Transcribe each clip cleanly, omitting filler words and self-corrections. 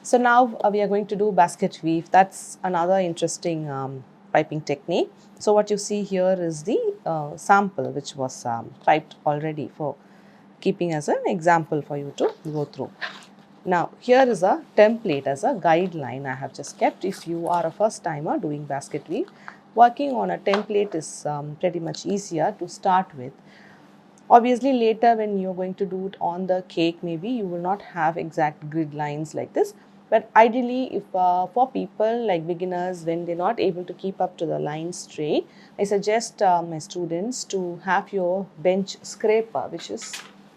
So now we are going to do basket weave. That's another interesting piping technique. So what you see here is the sample which was piped already for keeping as an example for you to go through. Now here is a template as a guideline I have just kept. If you are a first timer doing basket weave, working on a template is pretty much easier to start with. Obviously later when you're going to do it on the cake, maybe you will not have exact grid lines like this, but ideally if for people like beginners, when they're not able to keep up to the line straight, I suggest my students to have your bench scraper, which is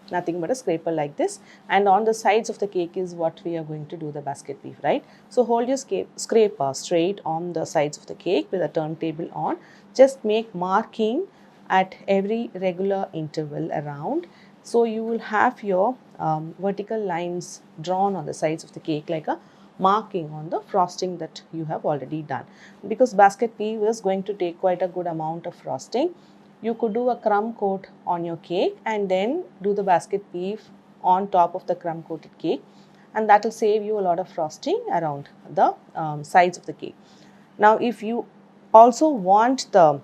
nothing but a scraper like this, and on the sides of the cake is what we are going to do the basket weave, right? So hold your scraper straight on the sides of the cake with a turntable on. Just make marking at every regular interval around. So you will have your vertical lines drawn on the sides of the cake like a marking on the frosting that you have already done. Because basket weave is going to take quite a good amount of frosting, you could do a crumb coat on your cake and then do the basket weave on top of the crumb coated cake, and that will save you a lot of frosting around the sides of the cake. Now if you also want the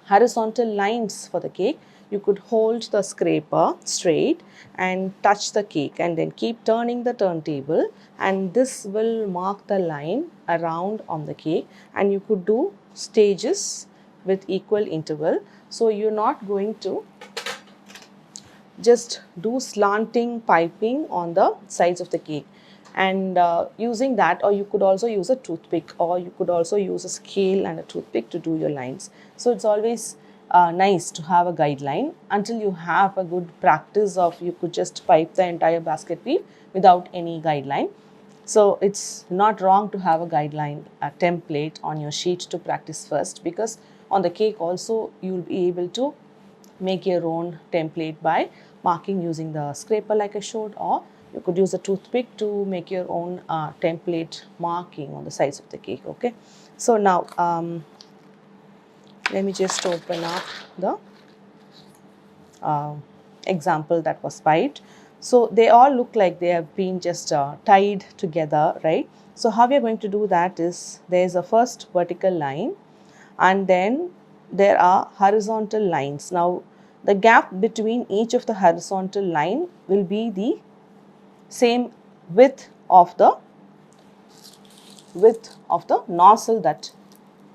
horizontal lines for the cake, you could hold the scraper straight and touch the cake and then keep turning the turntable, and this will mark the line around on the cake, and you could do stages with equal interval. So you're not going to just do slanting piping on the sides of the cake, and using that, or you could also use a toothpick, or you could also use a scale and a toothpick to do your lines. So it's always nice to have a guideline until you have a good practice of you could just pipe the entire basket weave without any guideline. So it's not wrong to have a guideline, a template on your sheet to practice first, because on the cake also you'll be able to make your own template by marking using the scraper like I showed, or you could use a toothpick to make your own template marking on the sides of the cake. Okay, so now let me just open up the example that was piped. So they all look like they have been just tied together, right? So how we are going to do that is, there is a first vertical line and then there are horizontal lines. Now the gap between each of the horizontal line will be the same width of the nozzle that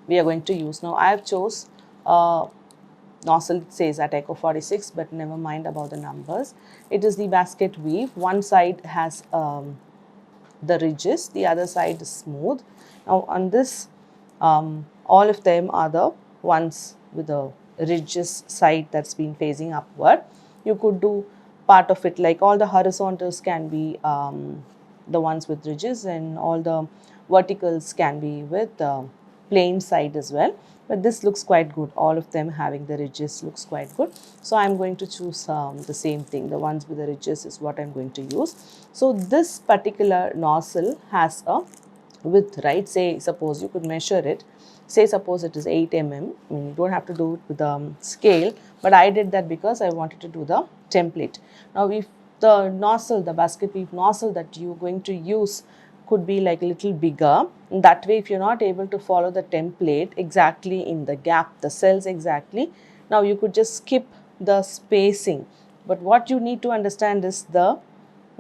we are going to use. Now I have chose nozzle, it says at Echo 46, but never mind about the numbers. It is the basket weave. One side has the ridges, the other side is smooth. Now on this, all of them are the ones with the ridges side that's been facing upward. You could do part of it, like all the horizontals can be the ones with ridges, and all the verticals can be with plain side as well. But this looks quite good, all of them having the ridges looks quite good. So I'm going to choose the same thing, the ones with the ridges is what I'm going to use. So this particular nozzle has a width, right? Say suppose you could measure it, say suppose it is 8 mm. I mean, you don't have to do it with the scale, but I did that because I wanted to do the template. Now if the nozzle, the basket weave nozzle that you're going to use could be like a little bigger, that way if you're not able to follow the template exactly in the gap, the cells exactly, now you could just skip the spacing. But what you need to understand is the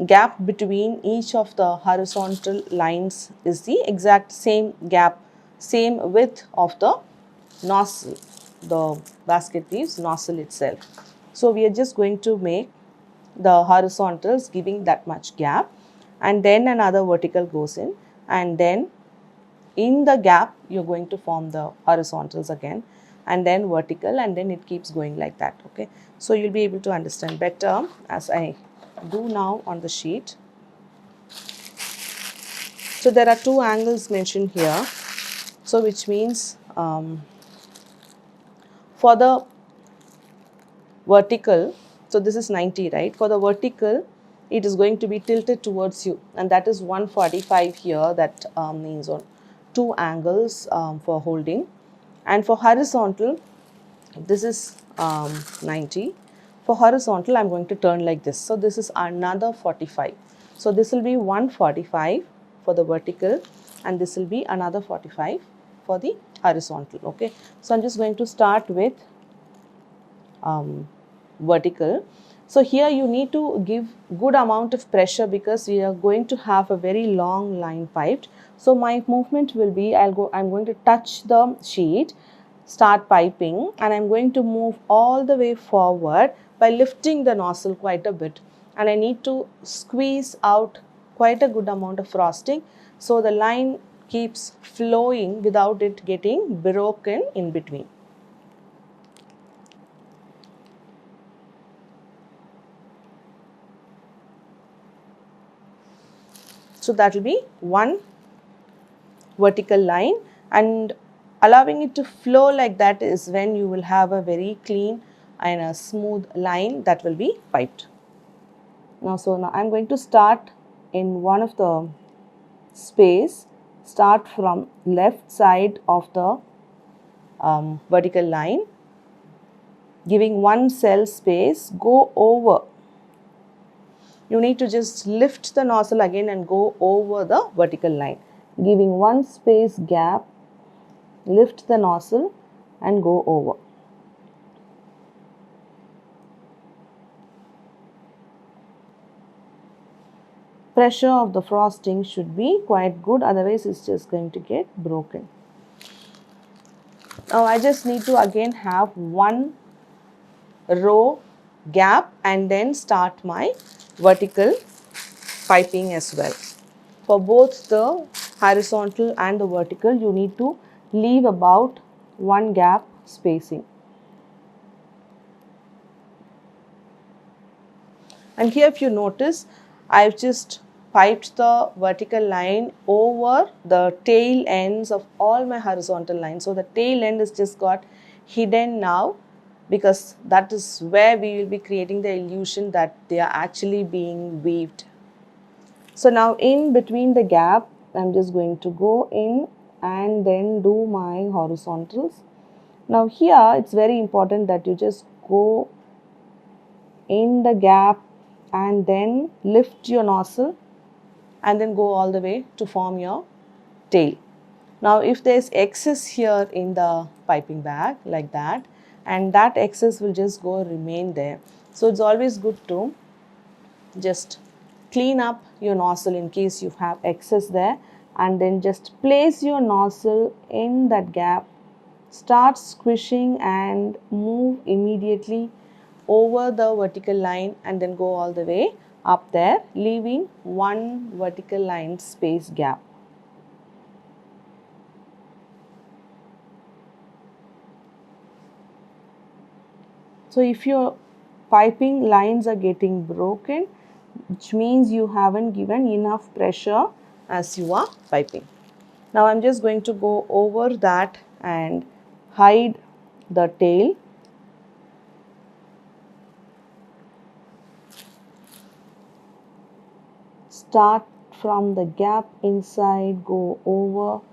gap between each of the horizontal lines is the exact same gap, same width of the nozzle, the basket weave's nozzle itself. So we are just going to make the horizontals giving that much gap, and then another vertical goes in, and then in the gap you're going to form the horizontals again, and then vertical, and then it keeps going like that. Okay, so you'll be able to understand better as I do now on the sheet. So there are two angles mentioned here, so which means for the vertical, so this is 90, right? For the vertical it is going to be tilted towards you, and that is 145 here. That means on two angles for holding. And for horizontal, this is 90. For horizontal I'm going to turn like this, so this is another 45. So this will be 145 for the vertical and this will be another 45 for the horizontal. Okay, so I'm just going to start with vertical. So here you need to give good amount of pressure because we are going to have a very long line piped. So my movement will be, I'm going to touch the sheet, start piping, and I'm going to move all the way forward by lifting the nozzle quite a bit, and I need to squeeze out quite a good amount of frosting so the line keeps flowing without it getting broken in between. So that will be one vertical line, and allowing it to flow like that is when you will have a very clean and a smooth line that will be piped. Now I'm going to start in one of the space, start from left side of the vertical line, giving one cell space, go over. You need to just lift the nozzle again and go over the vertical line, giving one space gap, lift the nozzle and go over. Pressure of the frosting should be quite good, otherwise it's just going to get broken. Now I just need to again have one row gap and then start my vertical piping as well. For both the horizontal and the vertical, you need to leave about one gap spacing. And here if you notice, I've just piped the vertical line over the tail ends of all my horizontal lines. So the tail end is just got hidden now, because that is where we will be creating the illusion that they are actually being weaved. So now in between the gap, I'm just going to go in and then do my horizontals. Now here it's very important that you just go in the gap and then lift your nozzle and then go all the way to form your tail. Now if there's excess here in the piping bag like that, and that excess will just go remain there. So it's always good to just clean up your nozzle in case you have excess there, and then just place your nozzle in that gap, start squishing and move immediately over the vertical line and then go all the way up there, leaving one vertical line space gap. So if your piping lines are getting broken, which means you haven't given enough pressure as you are piping. Now I'm just going to go over that and hide the tail. Start from the gap inside, go over.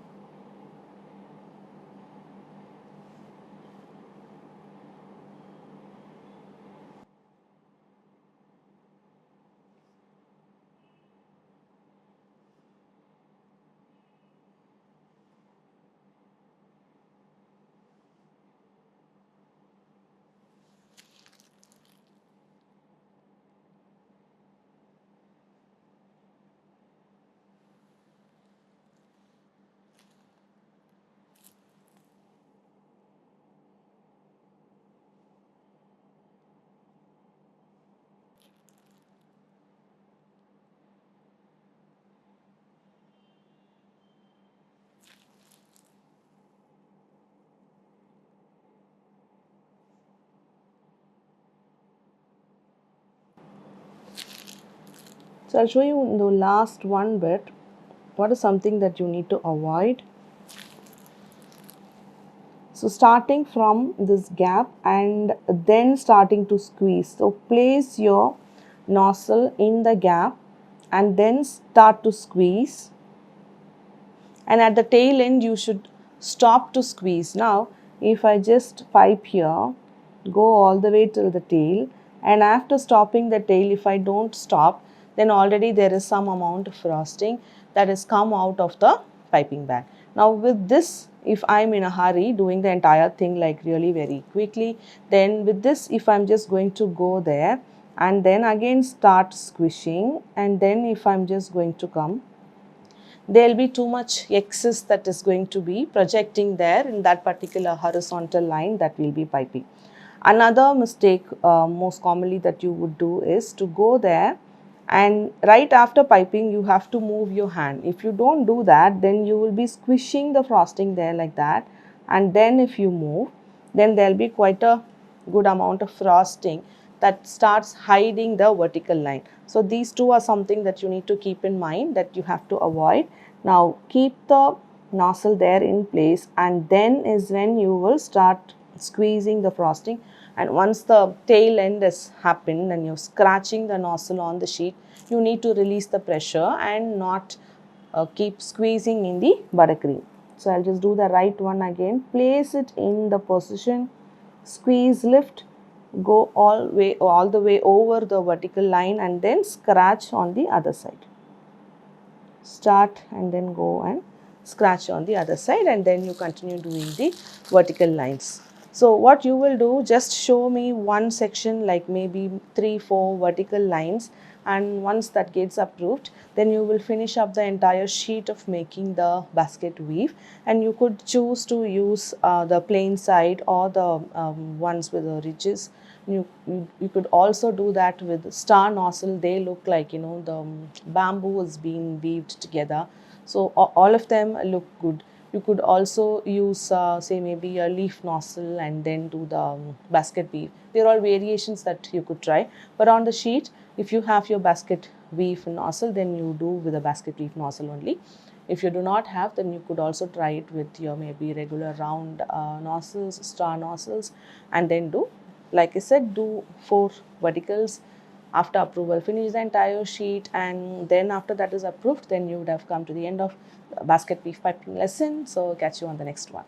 So I'll show you in the last one bit what is something that you need to avoid. So starting from this gap and then starting to squeeze. So place your nozzle in the gap and then start to squeeze. And at the tail end you should stop to squeeze. Now if I just pipe here, go all the way till the tail, and after stopping the tail, if I don't stop, then already there is some amount of frosting that has come out of the piping bag. Now with this, if I'm in a hurry doing the entire thing like really very quickly, then with this, if I'm just going to go there and then again start squishing, and then if I'm just going to come, there will be too much excess that is going to be projecting there in that particular horizontal line that will be piping. Another mistake most commonly that you would do is to go there and right after piping you have to move your hand. If you don't do that, then you will be squishing the frosting there like that, and then if you move, then there will be quite a good amount of frosting that starts hiding the vertical line. So these two are something that you need to keep in mind that you have to avoid. Now keep the nozzle there in place, and then is when you will start squeezing the frosting. And once the tail end has happened and you're scratching the nozzle on the sheet, you need to release the pressure and not keep squeezing in the buttercream. So I'll just do the right one again. Place it in the position, squeeze, lift, go all the way over the vertical line, and then scratch on the other side. Start and then go and scratch on the other side, and then you continue doing the vertical lines. So what you will do, just show me one section like maybe 3-4 vertical lines, and once that gets approved, then you will finish up the entire sheet of making the basket weave. And you could choose to use the plain side or the ones with the ridges. You could also do that with star nozzle. They look like, you know, the bamboo is being weaved together. So all of them look good. You could also use say maybe a leaf nozzle and then do the basket weave. There are all variations that you could try. But on the sheet, if you have your basket weave nozzle, then you do with a basket weave nozzle only. If you do not have, then you could also try it with your maybe regular round nozzles, star nozzles, and then do, like I said, do 4 verticals. After approval, finish the entire sheet, and then after that is approved, then you would have come to the end of the basket weave piping lesson. So catch you on the next one.